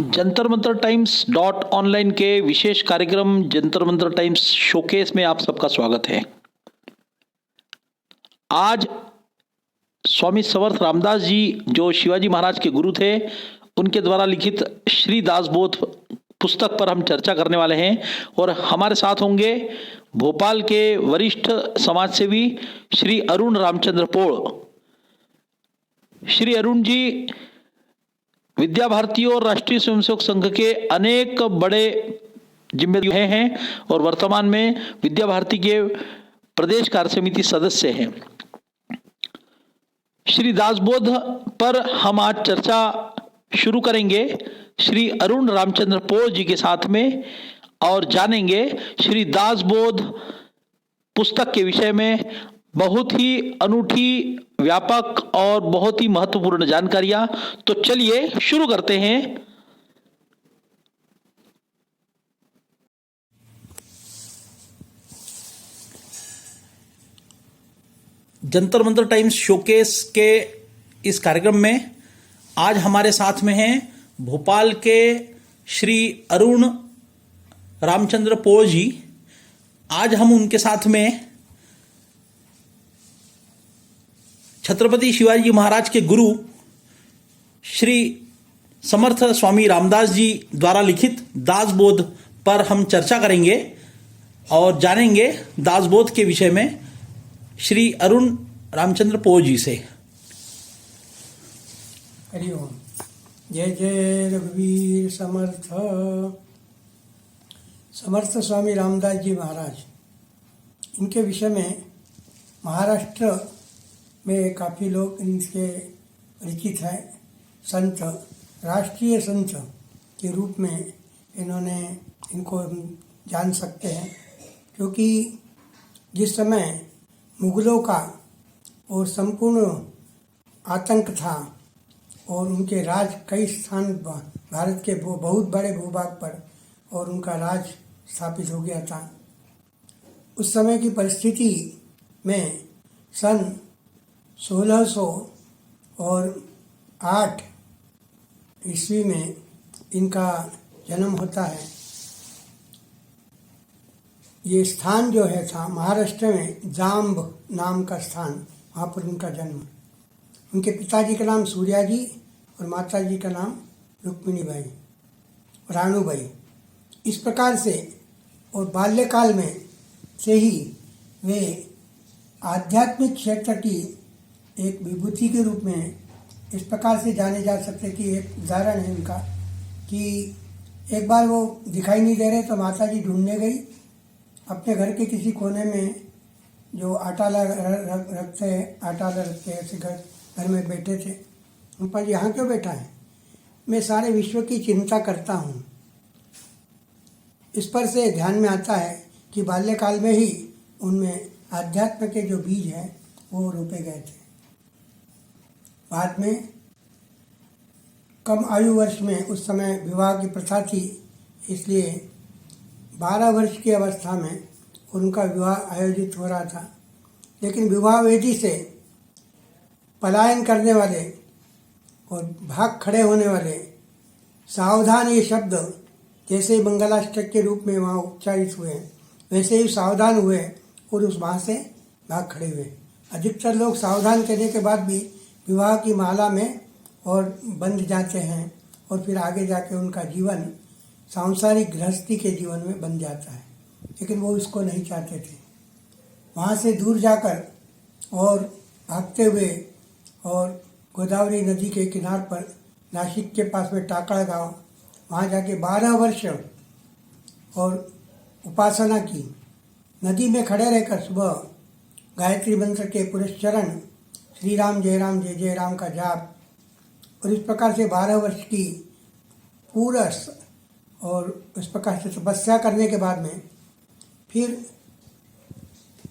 Jantar Mantar times dot online के विशेष कार्यक्रम Jantar Mantar times showcase में आप सबका स्वागत है। आज स्वामी समर्थ रामदास जी जो शिवाजी महाराज के गुरु थे, उनके द्वारा लिखित श्री दासबोध पुस्तक पर हम चर्चा करने वाले हैं और हमारे साथ होंगे भोपाल के वरिष्ठ समाजसेवी श्री अरुण रामचंद्र पोळ। श्री अरुण जी विद्या भारती और राष्ट्रीय स्वयंसेवक संघ के अनेक बड़े जिम्मेदार हैं और वर्तमान में विद्या भारती के प्रदेश कार्य समिति सदस्य हैं। श्री दासबोध पर हम आज चर्चा शुरू करेंगे श्री अरुण रामचंद्र पोळ जी के साथ में और जानेंगे श्री दासबोध पुस्तक के विषय में बहुत ही अनूठी, व्यापक और बहुत ही महत्वपूर्ण जानकारियां। तो चलिए शुरू करते हैं। जंतर मंतर टाइम्स शोकेस के इस कार्यक्रम में आज हमारे साथ में हैं भोपाल के श्री अरुण रामचंद्र पोळ जी। आज हम उनके साथ में छत्रपति शिवाजी महाराज के गुरु श्री समर्थ स्वामी रामदास जी द्वारा लिखित दासबोध पर हम चर्चा करेंगे और जानेंगे दासबोध के विषय में श्री अरुण रामचंद्र पोळ जी से। हरिओम। जय जय रघुवीर समर्थ। समर्थ स्वामी रामदास जी महाराज, इनके विषय में महाराष्ट्र में काफ़ी लोग इनके परिचित हैं। संत, राष्ट्रीय संत के रूप में इनको हम जान सकते हैं, क्योंकि जिस समय मुगलों का और संपूर्ण आतंक था और उनके राज कई स्थान भारत के बहुत बड़े भूभाग पर और उनका राज स्थापित हो गया था। उस समय की परिस्थिति में सन 1608 ईस्वी में इनका जन्म होता है। ये स्थान जो है था महाराष्ट्र में जाम्ब नाम का स्थान, वहाँ पर उनका जन्म। उनके पिताजी का नाम सूर्याजी और माताजी का नाम रुक्मिणीबाई, राणूबाई। इस प्रकार से और बाल्यकाल में से ही वे आध्यात्मिक क्षेत्र की एक विभूति के रूप में इस प्रकार से जाने जा सकते कि एक उदाहरण है उनका कि एक बार वो दिखाई नहीं दे रहे तो माताजी ढूंढने गई अपने घर के किसी कोने में, जो आटा रखते ऐसे घर में बैठे थे। उन पर यहाँ क्यों बैठा है? मैं सारे विश्व की चिंता करता हूँ। इस पर से ध्यान में आता है कि बाल्यकाल में ही उनमें आध्यात्म के जो बीज हैं वो रोपे गए थे। बाद में कम आयु वर्ष में उस समय विवाह की प्रथा थी, इसलिए 12 वर्ष की अवस्था में उनका विवाह आयोजित हो रहा था। लेकिन विवाह वेदी से पलायन करने वाले और भाग खड़े होने वाले सावधान, ये शब्द जैसे ही मंगलाष्टक के रूप में वहाँ उच्चारित हुए वैसे ही सावधान हुए और उस वहाँ से भाग खड़े हुए। अधिकतर लोग सावधान करने के बाद भी विवाह की माला में और बंध जाते हैं और फिर आगे जाके उनका जीवन सांसारिक गृहस्थी के जीवन में बन जाता है, लेकिन वो इसको नहीं चाहते थे। वहाँ से दूर जाकर और भागते हुए और गोदावरी नदी के किनार पर नासिक के पास में टाकड़ा गांव, वहाँ जाके 12 वर्ष और उपासना की। नदी में खड़े रहकर सुबह गायत्री मंत्र के पुरस्चरण, श्री राम जय जय राम का जाप, और इस प्रकार से 12 वर्ष की पूरा और इस प्रकार से तपस्या करने के बाद में फिर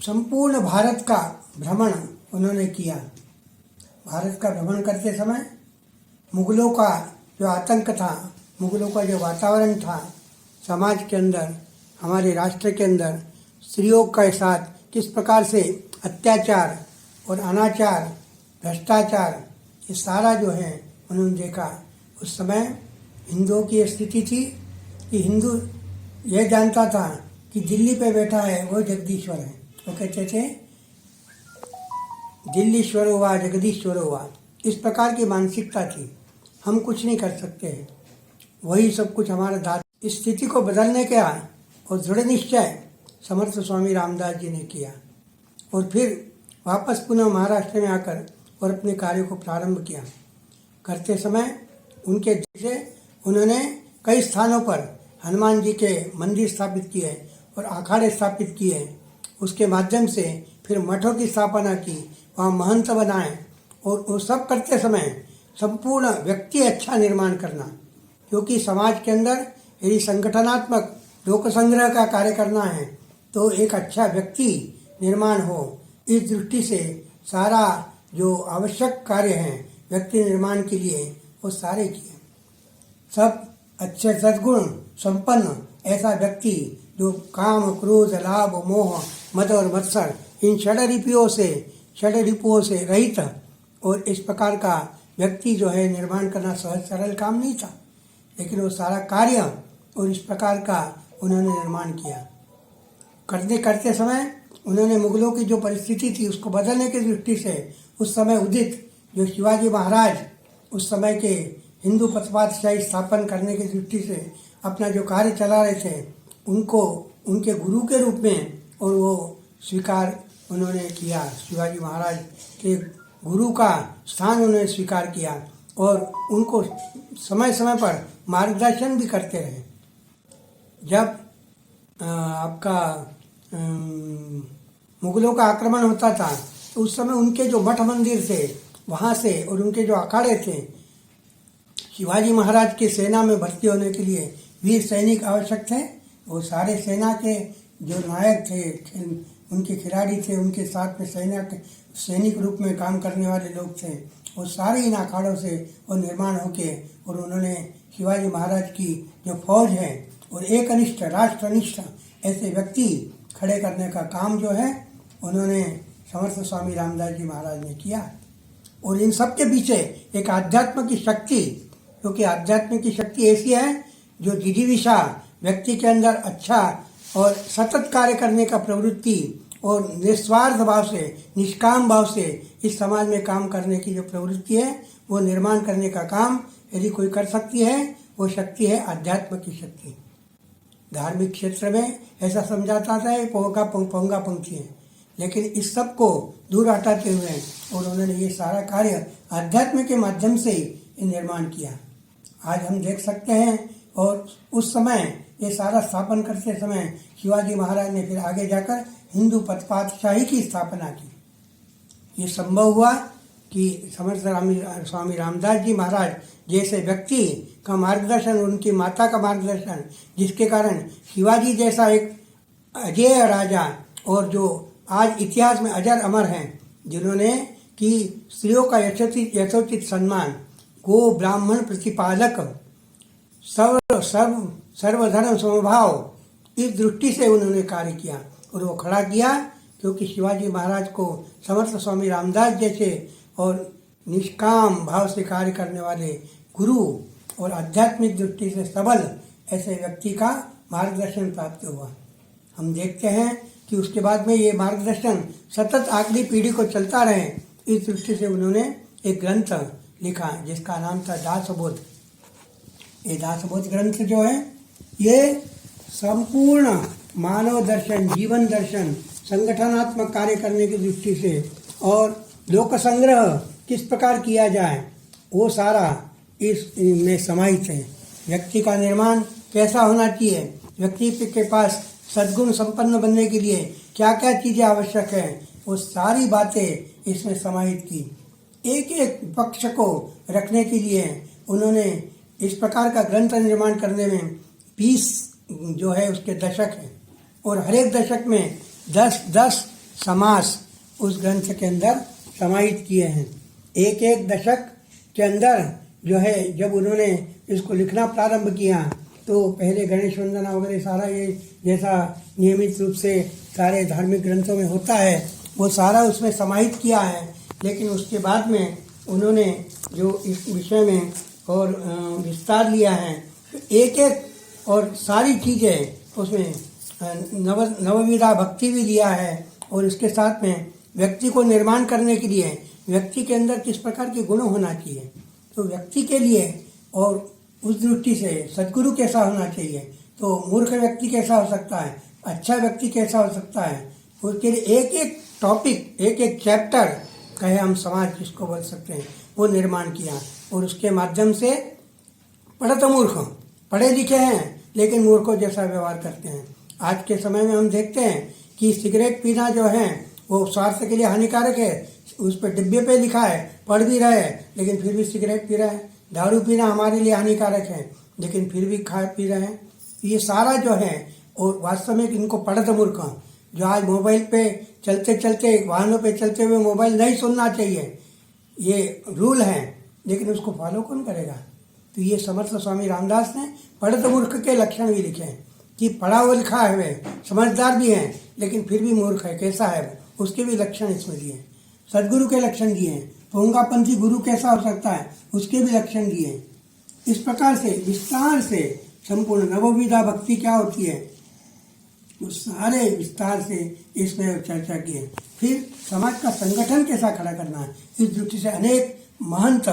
संपूर्ण भारत का भ्रमण उन्होंने किया। भारत का भ्रमण करते समय मुगलों का जो आतंक था, मुगलों का जो वातावरण था समाज के अंदर, हमारे राष्ट्र के अंदर स्त्रियों के साथ किस प्रकार से अत्याचार और अनाचार, भ्रष्टाचार, ये सारा जो है उन्होंने देखा। उस समय हिंदुओं की स्थिति थी कि हिंदू यह जानता था कि दिल्ली पे बैठा है वो जगदीश्वर है। वो कहते थे दिल्लीश्वर हुआ, जगदीश्वर हुआ, इस प्रकार की मानसिकता थी। हम कुछ नहीं कर सकते हैं, वही सब कुछ हमारा दाता। इस स्थिति को बदलने का और दृढ़ निश्चय समर्थ स्वामी रामदास जी ने किया और फिर वापस पुनः महाराष्ट्र में आकर और अपने कार्य को प्रारंभ किया। करते समय उनके से उन्होंने कई स्थानों पर हनुमान जी के मंदिर स्थापित किए और अखाड़े स्थापित किए। उसके माध्यम से फिर मठों की स्थापना की, वहाँ महंत बनाए और वो सब करते समय संपूर्ण व्यक्ति अच्छा निर्माण करना, क्योंकि समाज के अंदर यदि संगठनात्मक लोक संग्रह का कार्य करना है तो एक अच्छा व्यक्ति निर्माण हो। इस दृष्टि से सारा जो आवश्यक कार्य हैं व्यक्ति निर्माण के लिए वो सारे किए। सब अच्छे सद्गुण संपन्न ऐसा व्यक्ति जो काम, क्रोध, लाभ, मोह, मद और मत्सर इन षड रिपुओं से रहित और इस प्रकार का व्यक्ति जो है निर्माण करना सहज सरल काम नहीं था, लेकिन वो सारा कार्य और इस प्रकार का उन्होंने निर्माण किया। करते समय उन्होंने मुगलों की जो परिस्थिति थी उसको बदलने की दृष्टि से उस समय उदित जो शिवाजी महाराज उस समय के हिंदू पथपातशाही स्थापन करने की दृष्टि से अपना जो कार्य चला रहे थे उनको उनके गुरु के रूप में और वो स्वीकार उन्होंने किया। शिवाजी महाराज के गुरु का स्थान उन्होंने स्वीकार किया और उनको समय समय पर मार्गदर्शन भी करते रहे। जब आपका मुगलों का आक्रमण होता था तो उस समय उनके जो मठ मंदिर थे वहाँ से और उनके जो अखाड़े थे, शिवाजी महाराज की सेना में भर्ती होने के लिए वीर सैनिक आवश्यक थे। वो सारे सेना के जो नायक थे, उनके खिलाड़ी थे, उनके साथ में सेना के सैनिक रूप में काम करने वाले लोग थे, वो सारे इन अखाड़ों से वो निर्माण होके और उन्होंने शिवाजी महाराज की जो फौज है और एकनिष्ठ राष्ट्रनिष्ठ ऐसे व्यक्ति खड़े करने का काम जो है उन्होंने समर्थ स्वामी रामदास जी महाराज ने किया। और इन सब के पीछे एक आध्यात्म की शक्ति, क्योंकि आध्यात्म की शक्ति ऐसी है जो जिजीविषा व्यक्ति के अंदर अच्छा और सतत कार्य करने का प्रवृत्ति और निस्वार्थ भाव से, निष्काम भाव से इस समाज में काम करने की जो प्रवृत्ति है वो निर्माण करने का काम यदि कोई कर सकती है वो शक्ति है आध्यात्म की शक्ति। धार्मिक क्षेत्र में ऐसा समझाता था ये पोंगा पंक्ति है, लेकिन इस सब को दूर हटाते हुए और उन्होंने ये सारा कार्य आध्यात्म के माध्यम से ही निर्माण किया। आज हम देख सकते हैं और उस समय ये सारा स्थापन करते समय शिवाजी महाराज ने फिर आगे जाकर हिंदू पथपातशाही की स्थापना की। ये संभव हुआ कि समर्थ स्वामी रामदास जी महाराज जैसे व्यक्ति का मार्गदर्शन, उनकी माता का मार्गदर्शन, जिसके कारण शिवाजी जैसा एक अजेय राजा और जो आज इतिहास में अजर अमर हैं, जिन्होंने कि स्त्रियों का यथोचित सम्मान, गो ब्राह्मण प्रतिपालक, सर्वधर्म समभाव, इस दृष्टि से उन्होंने कार्य किया और वो खड़ा किया क्योंकि शिवाजी महाराज को समर्थ स्वामी रामदास जैसे और निष्काम भाव से कार्य करने वाले गुरु और आध्यात्मिक दृष्टि से सबल ऐसे व्यक्ति का मार्गदर्शन प्राप्त हुआ। हम देखते हैं कि उसके बाद में ये मार्गदर्शन सतत अगली पीढ़ी को चलता रहे, इस दृष्टि से उन्होंने एक ग्रंथ लिखा जिसका नाम था दासबोध। ये दासबोध ग्रंथ जो है ये संपूर्ण मानव दर्शन, जीवन दर्शन, संगठनात्मक कार्य करने की दृष्टि से और लोक संग्रह किस प्रकार किया जाए वो सारा इसमें समाहित है। व्यक्ति का निर्माण कैसा होना चाहिए, व्यक्ति के पास सद्गुण संपन्न बनने के लिए क्या क्या चीज़ें आवश्यक है, वो सारी बातें इसमें समाहित की। एक एक पक्ष को रखने के लिए उन्होंने इस प्रकार का ग्रंथ निर्माण करने में 20 जो है उसके दशक हैं और हर एक दशक में 10-10 समास उस ग्रंथ के अंदर समाहित किए हैं। एक एक दशक के अंदर जो है जब उन्होंने इसको लिखना प्रारंभ किया तो पहले गणेश वंदना वगैरह सारा ये जैसा नियमित रूप से सारे धार्मिक ग्रंथों में होता है वो सारा उसमें समाहित किया है, लेकिन उसके बाद में उन्होंने जो इस विषय में और विस्तार लिया है। एक एक और सारी चीज़ें उसमें नवविधा भक्ति भी दिया है, और इसके साथ में व्यक्ति को निर्माण करने के लिए व्यक्ति के अंदर किस प्रकार के गुण होना चाहिए, तो व्यक्ति के लिए, और उस दृष्टि से सद्गुरु कैसा होना चाहिए, तो मूर्ख व्यक्ति कैसा हो सकता है, अच्छा व्यक्ति कैसा हो सकता है, उसके लिए एक एक टॉपिक, एक एक चैप्टर कहे हम समाज जिसको बोल सकते हैं, वो निर्माण किया। और उसके माध्यम से पढ़त मूर्ख, पढ़े लिखे हैं लेकिन मूर्खों जैसा व्यवहार करते हैं। आज के समय में हम देखते हैं कि सिगरेट पीना जो है वो स्वास्थ्य के लिए हानिकारक है, उस पर डिब्बे पे लिखा है, पढ़ भी रहे हैं लेकिन फिर भी सिगरेट पी रहे हैं। दारू पीना हमारे लिए हानिकारक है लेकिन फिर भी खा पी रहे हैं। ये सारा जो है, और वास्तव में इनको पढ़त मूर्ख, जो आज मोबाइल पे चलते चलते, वाहनों पे चलते हुए मोबाइल नहीं सुनना चाहिए, ये रूल है, लेकिन उसको फॉलो कौन करेगा। तो ये समर्थ स्वामी रामदास ने पढ़त मूर्ख के लक्षण भी लिखे हैं कि पढ़ा हुआ लिखा है, वे समझदार भी हैं लेकिन फिर भी मूर्ख है, कैसा है, उसके भी लक्षण इसमें दिए। सदगुरु के लक्षण दिए हैं, पोंगापंथी गुरु कैसा हो सकता है, उसके भी लक्षण दिए हैं। इस प्रकार से विस्तार से संपूर्ण नवविधा भक्ति क्या होती है, उस सारे विस्तार से इसमें चर्चा की है। फिर समाज का संगठन कैसा खड़ा करना है, इस दृष्टि से अनेक महंत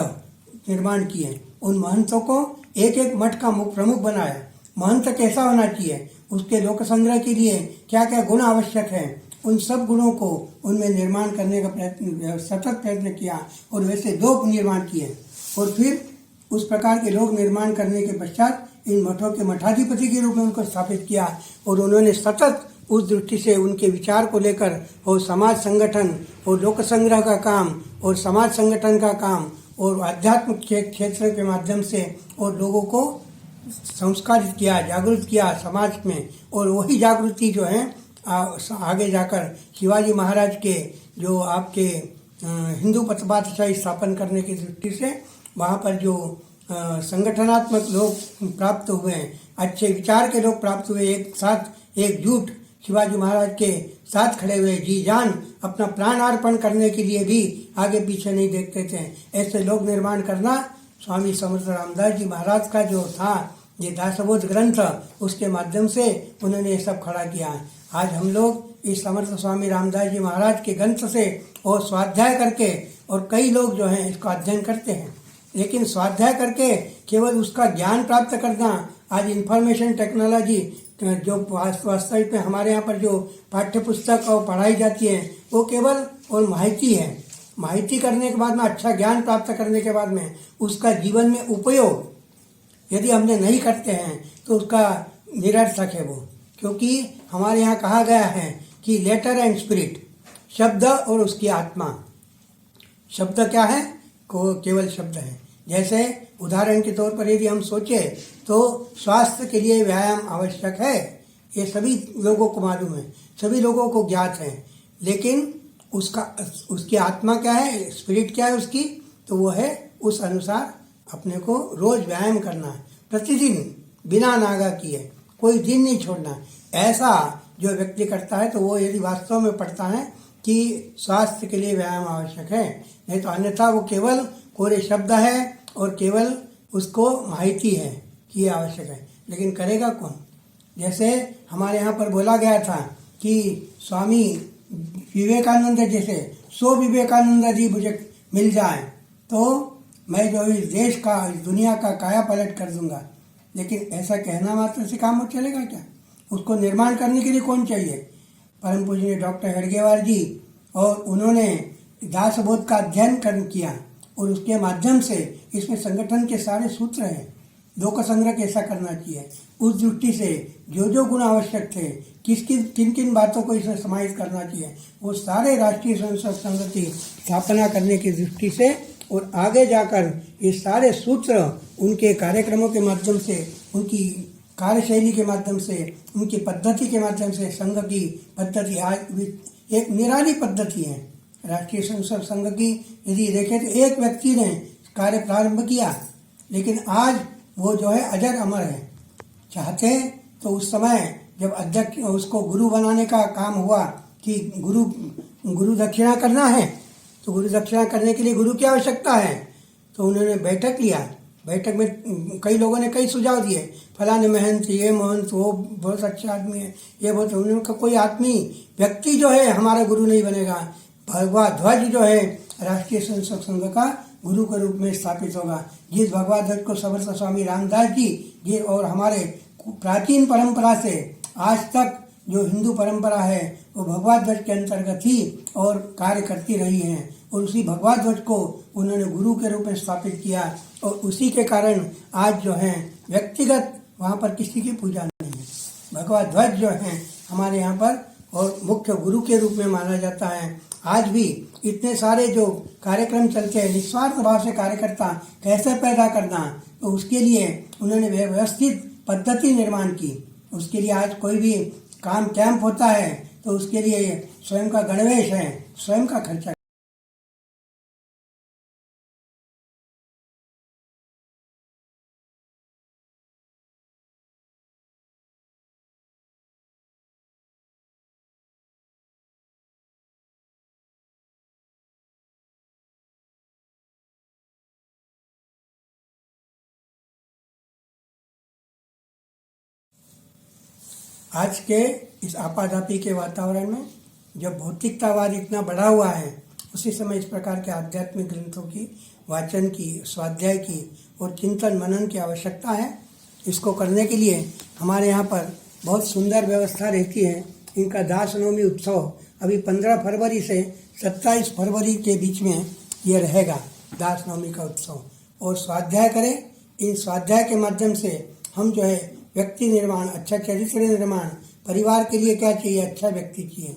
निर्माण किए। उन महंतों को एक एक मठ का प्रमुख बनाया। महंत कैसा होना चाहिए, उसके लोक संग्रह के लिए क्या क्या गुण आवश्यक है, उन सब गुणों को उनमें निर्माण करने का प्रयत्न, सतत प्रयत्न किया, और वैसे लोक निर्माण किए। और फिर उस प्रकार के लोक निर्माण करने के पश्चात इन मठों के मठाधिपति के रूप में उनको स्थापित किया, और उन्होंने सतत उस दृष्टि से उनके विचार को लेकर और समाज संगठन और लोक संग्रह का काम और समाज संगठन का काम और आध्यात्मिक क्षेत्र के माध्यम से और लोगों को संस्कारित किया, जागरूक किया समाज में। और वही जागृति जो है आगे जाकर शिवाजी महाराज के जो आपके हिंदू पातशाही स्थापन करने की दृष्टि से वहाँ पर जो संगठनात्मक लोग प्राप्त हुए, अच्छे विचार के लोग प्राप्त हुए, एक साथ एकजुट शिवाजी महाराज के साथ खड़े हुए, जी जान अपना प्राण अर्पण करने के लिए भी आगे पीछे नहीं देखते थे, ऐसे लोग निर्माण करना स्वामी समर्थ रामदास जी महाराज का जो था ये दासबोध ग्रंथ, उसके माध्यम से उन्होंने ये सब खड़ा किया। आज हम लोग इस समर्थ स्वामी रामदास जी महाराज के ग्रंथ से और स्वाध्याय करके, और कई लोग जो हैं इसका अध्ययन करते हैं, लेकिन स्वाध्याय करके केवल उसका ज्ञान प्राप्त करना, आज इंफॉर्मेशन टेक्नोलॉजी जो वास्तविक में हमारे यहाँ पर जो पाठ्य पुस्तक और पढ़ाई जाती है वो केवल और माहिती है। माहिती करने के बाद में, अच्छा ज्ञान प्राप्त करने के बाद में उसका जीवन में उपयोग यदि हमने नहीं करते हैं तो उसका निरर्थक है वो। क्योंकि हमारे यहाँ कहा गया है कि लेटर एंड स्पिरिट, शब्द और उसकी आत्मा। शब्द क्या है, केवल शब्द है। जैसे उदाहरण के तौर पर यदि हम सोचे तो स्वास्थ्य के लिए व्यायाम आवश्यक है, ये सभी लोगों को मालूम है, सभी लोगों को ज्ञात है, लेकिन उसकी आत्मा क्या है, स्पिरिट क्या है उसकी, तो वो है उस अनुसार अपने को रोज व्यायाम करना है, प्रतिदिन बिना नागा किए, कोई दिन नहीं छोड़ना। ऐसा जो व्यक्ति करता है तो वो यदि वास्तव में पढ़ता है कि स्वास्थ्य के लिए व्यायाम आवश्यक है, नहीं तो अन्यथा वो केवल कोरे शब्द है और केवल उसको माहिती है कि ये आवश्यक है, लेकिन करेगा कौन। जैसे हमारे यहाँ पर बोला गया था कि स्वामी विवेकानंद जैसे 100 विवेकानंद जी मुझे मिल जाए तो मैं जो इस देश का, इस दुनिया का काया पलट कर दूंगा। लेकिन ऐसा कहना मात्र से काम चलेगा क्या, उसको निर्माण करने के लिए कौन चाहिए। परम पूजनीय डॉक्टर हेडगेवार जी, और उन्होंने दासबोध का अध्ययन किया और उसके माध्यम से इसमें संगठन के सारे सूत्र हैं, लोक संग्रह कैसा करना चाहिए, उस दृष्टि से जो गुण आवश्यक थे, किन किन बातों को इसमें समाहित करना चाहिए, वो सारे राष्ट्रीय स्वयंसेवक संघ की स्थापना करने की दृष्टि से और आगे जाकर ये सारे सूत्र उनके कार्यक्रमों के माध्यम से, उनकी कार्यशैली के माध्यम से, उनकी पद्धति के माध्यम से, संघ की पद्धति आज एक निराली पद्धति है राष्ट्रीय स्वयंसेवक संघ की। यदि देखें तो एक व्यक्ति ने कार्य प्रारंभ किया, लेकिन आज वो जो है अजर अमर है। चाहते तो उस समय जब अध्यक्ष उसको गुरु बनाने का काम हुआ कि गुरु दक्षिणा करना है, तो गुरु दक्षिणा करने के लिए गुरु की आवश्यकता है, तो उन्होंने बैठक लिया बैठक में कई लोगों ने कई सुझाव दिए, फलाने महंत, ये महंत, वो बहुत अच्छा आदमी है, ये बहुत, उनका कोई आदमी व्यक्ति जो है हमारा गुरु नहीं बनेगा। भगवा ध्वज जो है राष्ट्रीय स्वयं सेवक संघ का गुरु के रूप में स्थापित होगा। जिस भगवा ध्वज को समर्थ स्वामी रामदास जी ये और हमारे प्राचीन परंपरा से आज तक जो हिंदू परंपरा है वो भगवा ध्वज के अंतर्गत ही और कार्य करती रही है, और उसी भगवा ध्वज को उन्होंने गुरु के रूप में स्थापित किया, और उसी के कारण आज जो है व्यक्तिगत वहाँ पर किसी की पूजा नहीं है। भगवा ध्वज जो है हमारे यहाँ पर और मुख्य गुरु के रूप में माना जाता है। आज भी इतने सारे जो कार्यक्रम चलते हैं, निस्वार्थ भाव से कार्यकर्ता कैसे पैदा करना, तो उसके लिए उन्होंने व्यवस्थित पद्धति निर्माण की। उसके लिए आज कोई भी काम कैंप होता है तो उसके लिए स्वयं का गणवेश है, स्वयं का खर्चा। आज के इस आपाधापी के वातावरण में जब भौतिकतावाद इतना बढ़ा हुआ है, उसी समय इस प्रकार के आध्यात्मिक ग्रंथों की वाचन की, स्वाध्याय की और चिंतन मनन की आवश्यकता है। इसको करने के लिए हमारे यहाँ पर बहुत सुंदर व्यवस्था रहती है। इनका दास नवमी उत्सव अभी 15 फरवरी से 27 फरवरी के बीच में ये रहेगा, दास नवमी का उत्सव। और स्वाध्याय करें। इन स्वाध्याय के माध्यम से हम जो है व्यक्ति निर्माण, अच्छा चरित्र निर्माण, परिवार के लिए क्या चाहिए, अच्छा व्यक्ति चाहिए,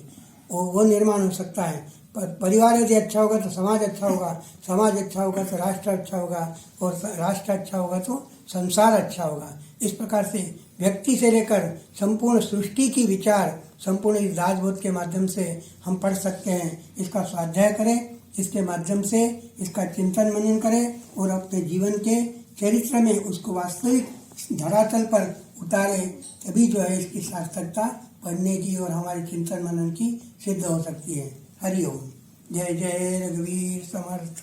वो निर्माण हो सकता है। परिवार यदि अच्छा होगा तो समाज अच्छा होगा, समाज अच्छा होगा तो राष्ट्र अच्छा होगा, और राष्ट्र अच्छा होगा तो संसार अच्छा होगा। इस प्रकार से व्यक्ति से लेकर संपूर्ण सृष्टि की विचार संपूर्ण इस दासबोध के माध्यम से हम पढ़ सकते हैं। इसका स्वाध्याय करें, इसके माध्यम से इसका चिंतन मनन करें और अपने जीवन के चरित्र में उसको वास्तविक धरातल पर उतारे, तभी जो है इसकी सार्थकता पढ़ने की और हमारे चिंतन मनन की सिद्ध हो सकती है। हरि ओम। जय जय रघुवीर समर्थ।